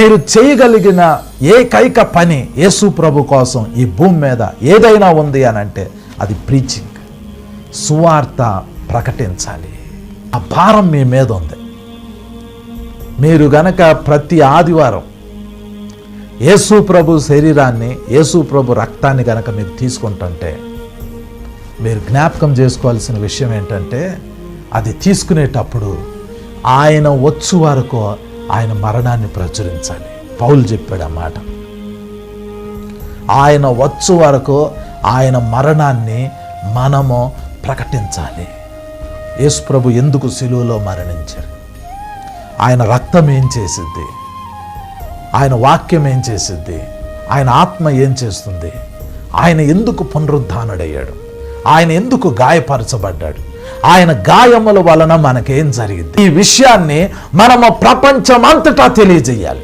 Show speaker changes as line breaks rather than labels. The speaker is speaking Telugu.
మీరు చేయగలిగిన ఏకైక పని యేసు ప్రభు కోసం ఈ భూమి మీద ఏదైనా ఉంది అని అంటే అది ప్రీచింగ్, సువార్త ప్రకటించాలి. ఆ భారం మీ మీద ఉంది. మీరు గనక ప్రతి ఆదివారం యేసు ప్రభు శరీరాన్ని, యేసు ప్రభు రక్తాన్ని గనక మీరు తీసుకుంటుంటే మీరు జ్ఞాపకం చేసుకోవాల్సిన విషయం ఏంటంటే, అది తీసుకునేటప్పుడు ఆయన వచ్చు వరకు ఆయన మరణాన్ని ప్రచురించాలి. పౌలు చెప్పాడు ఆ మాట. ఆయన వచ్చు వరకు ఆయన మరణాన్ని మనము ప్రకటించాలి. యేసు ప్రభు ఎందుకు సిలువలో మరణించారు? ఆయన రక్తం ఏం చేసిద్ది? ఆయన వాక్యం ఏం చేసిద్ది? ఆయన ఆత్మ ఏం చేస్తుంది? ఆయన ఎందుకు పునరుద్ధానుడయ్యాడు? ఆయన ఎందుకు గాయపరచబడ్డాడు? ఆయన గాయముల వలన మనకేం జరిగింది? ఈ విషయాన్ని మనము ప్రపంచమంతటా తెలియజేయాలి.